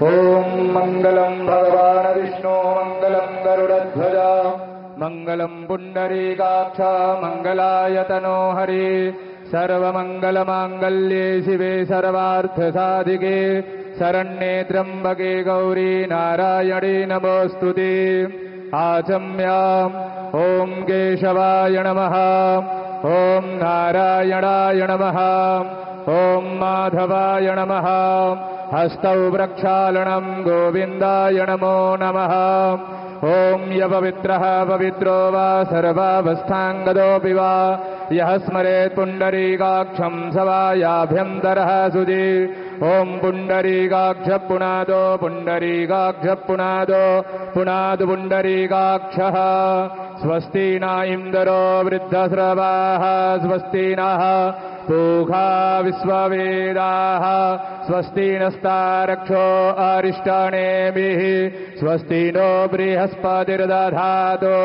ओम मंगलम भगवान विष्णु मंगलम गरुड़ध्वज मंगलम पुंडरीकाक्ष मंगलायतनो हरि सर्वमंगलमांगल्ये शिवे सर्वार्थसाधिके शरण्ये त्र्यंबके गौरी नारायणे नमोस्तुते। आचम्याम् ओम केशवाय नमः ओम नारायणाय नमः ओम माधवाय नमः हस्तौ प्रक्षालनं गोविन्दाय नमो नमः। ओम यपवित्रः पवित्रो वा सर्वावस्थाङ्गतोऽपि वा यः स्मरेत् पुण्डरीकाक्षं स वा याभ्यन्तरः शुचि। ओम पुण्डरीकाक्ष पुनादो पुण्डरीकाक्ष पुनादो पुनादु पुण्डरीकाक्षः। स्वस्ति न इन्द्रो वृद्धस्रवाः स्वस्ति नः पूषा विश्ववेदाः स्वस्ति नस्तारक्षो अरिष्टानेमिः स्वस्ति नो बृहस्पतिर्दधातु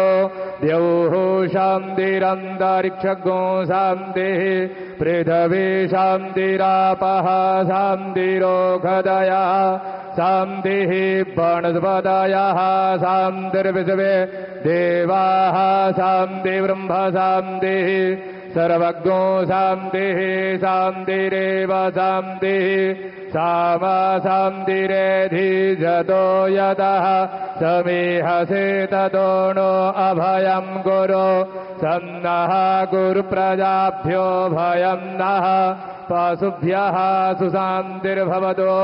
द्यौः शान्तिरन्तरिक्षगो शान्तिः पृथिवी शान्तिरापः शान्तिरोषधयः शान्तिः वनस्पतयः शान्तिर्विश्वे देवाः शान्तिर्ब्रह्म शान्तिः सर्वज्ञो शान्तिः शान्तिरेव शान्तिः सामा शान्तिरेधिजतो यतः समीहसे ततो नो अभयं गुरु सन्नः गुरुप्रजाभ्यो भयं नः पशुभ्यः सुशान्तिर्भवतु।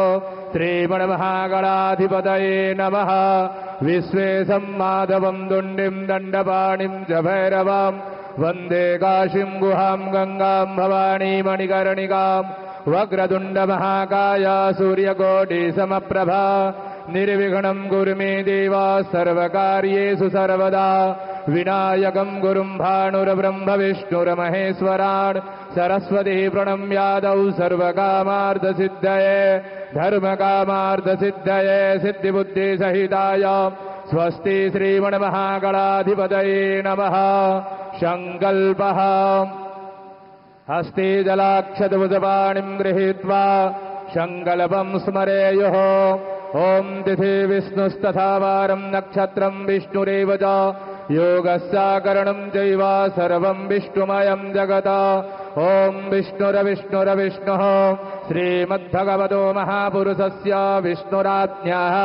श्रीमन्महागणाधिपतये नमः। विश्वेशं माधवं दुण्डिं दण्डपाणिं च भैरवं वन्दे काशीं गुहां गंगां भवानी मणिकर्णिकां वक्रतुण्डमहाकाय सूर्यकोटिसमप्रभा निर्विघ्नं कुरु मे देव सर्वकार्येषु सर्वदा। विनायकं गुरुं भानुर्ब्रह्म विष्णुर्महेश्वरान् सरस्वती प्रणम्यादौ सर्वकामार्थसिद्धये धर्मकामार्थसिद्धये सिद्धिबुद्धिसहिताय स्वस्ति श्रीमन्महागणाधिपतये नमः। संकल्पः हस्ते जलाक्षतभुजपाणिं गृहीत्वा संकल्पं स्मरेयुः। ओम तिथि विष्णुस्तथा वारं नक्षत्रं विष्णुरेव च योगस्याकरणं चैव सर्वं विष्णुमयं जगत्। ओम विष्णुरविष्णुरविष्णुः श्रीमद्भगवतो महापुरुषस्य विष्णुराज्ञाः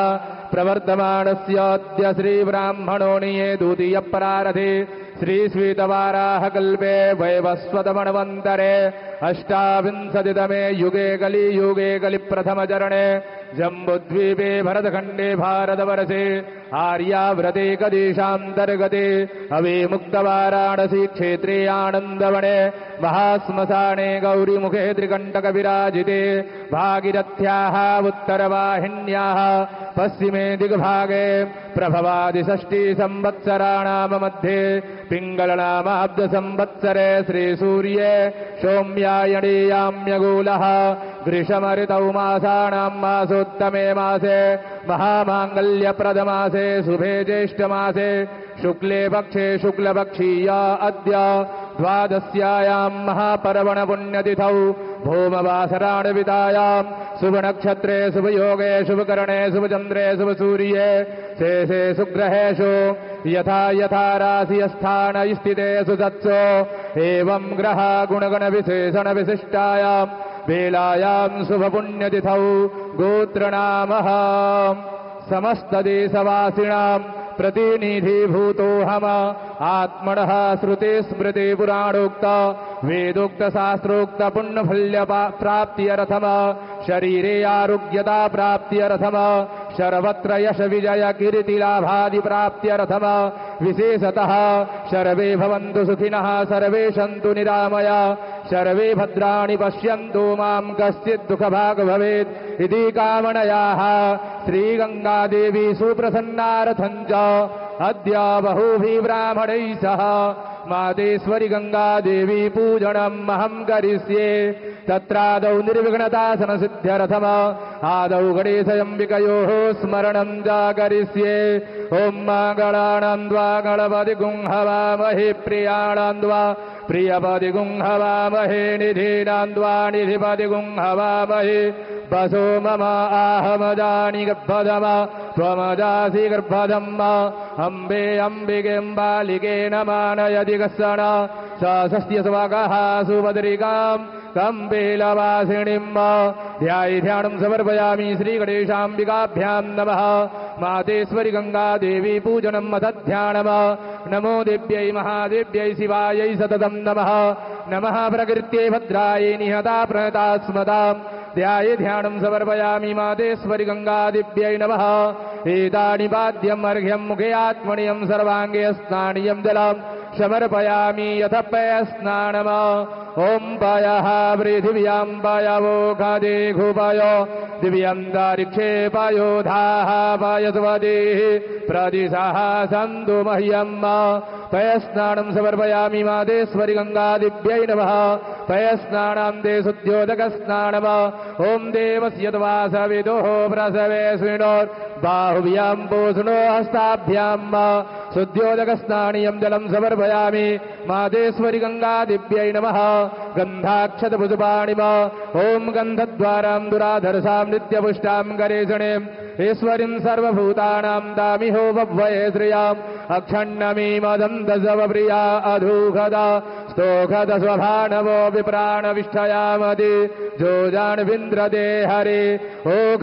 प्रवर्तमानस्याद्य श्रीब्राह्मणोऽनिये द्वितीयप्रारथे श्रीश्वेतवाराहकल्पे वैवस्वतमन्वन्तरे अष्टाविंशतितमे युगे कलियुगे कलिप्रथमचरणे जम्बुद्वीपे भरतखण्डे भारतवर्षे आर्याव्रते कदेशान्तर्गते अविमुक्तवाराणसी क्षेत्रे आनन्दवने महाश्मशाने गौरीमुखे त्रिकण्टकविराजिते भागीरथ्याः उत्तरवाहिन्याः पश्चिमे दिग्भागे प्रभवादिषष्टि संवत्सराणां मध्ये पिङ्गलनामाब्दसंवत्सरे श्रीसूर्ये सौम्यायणीयाम्यगूलः ग्रीष्मऋतौ मासानां मासोत्तमे मासे महामाङ्गल्यप्रदमासे शुभे ज्येष्ठमासे शुक्ले पक्षे शुक्लपक्षीया अद्य द्वादश्यायां महापर्वणपुण्यतिथौ भौमवासराणवितायां शुभनक्षत्रे शुभयोगे शुभकरणे शुभचन्द्रे शुभसूर्ये शेषे सुग्रहेषु यथा यथा राशिस्थान स्थितेषु तत्सु एवं ग्रह गुणगणविशेषणविशिष्टायां वेलायां शुभपुण्यतिथौ गोत्रनामः समस्तदेशवासिनां प्रतिनिधिभूतोऽहम् आत्मनः श्रुतिस्मृतिपुराणोक्त वेदोक्तशास्त्रोक्त पुण्यफल्यप्राप्त्यर्थम् शरीरे आरोग्यता प्राप्त्यर्थम् सर्वत्र यश विजय कीर्तिलाभादि प्राप्त्यर्थम् विशेषतः सर्वे भवन्तु सुखिनः सर्वे सन्तु निरामया सर्वे भद्राणि पश्यन्तु मां कश्चित् दुःखभाग् भवेत् इति कामनयाः श्रीगङ्गादेवी सुप्रसन्नार्थं च अद्य बहुभिः ब्राह्मणैः सह मातेश्वरी गङ्गादेवी पूजनम् अहं करिष्ये। तत्रादौ निर्विघ्नतासनसिद्ध्यर्थम् आदौ गणेशयम्बिकयोः स्मरणं च करिष्ये। ॐ मङ्गलानां द्वा गणपतिगुं हवामहे प्रियाणां द्वा प्रियपतिगुं हवामहे निधीनां द्वा निधिपतिगुं हवामहे वसो मम आहमजानि गर्भधम त्वमजासि गर्भधम् अम्बे अम्बिकेऽम्बालिके नमानयति कस्सण सस्य स्वगः सुभद्रिकाम् कम्बेलवासिनीम् ध्यानं समर्पयामि श्रीगणेशाम्बिकाभ्यां नमः मातेश्वरि गंगादेवी पूजनम् अथ ध्यानम् नमो देव्यै महादेव्यै शिवायै सततं नमः नमः प्रकृत्यै भद्रायै निहता प्रणता स्मताम् ध्यानं समर्पयामि मातेश्वरि गंगादेव्यै नमः एतानि पाद्यम् अर्घ्यम् मुखे आत्मनियम् सर्वाङ्गे स्नानीयम् जलम् समर्पयामि यथ पयस्नानम् ॐ पयः पृथिव्यां पयवो खादे घुपय दिव्यन्तरिक्षे पयोधाः पयस्वदेः प्रदिशः सन्तु मह्यम् पयस्नानं समर्पयामि मातेश्वरि गंगादिव्यै नमः पयस्नानां ते शुद्ध्योदकस्नानम् ॐ देवस्य वासविदुः प्रसवे बाहुव्यां पोषणो हस्ताभ्यां शुद्ध्योदकस्नानीयं जलं समर्पयामि मातेश्वरि गंगादिव्यै नमः गन्धाक्षतपुष्पाणिम ॐ गन्धद्वारां दुराधरसां नित्यपुष्टां गणेशणीम् ईश्वरीं सर्वभूतानां दामिहो वह्वये श्रियाम् अक्षण्णमीमदन्तसवप्रिया अधूखदा स्तोखद स्वभानवो विप्राणविष्ठयामति जोजान्विन्द्रदे हरे ओ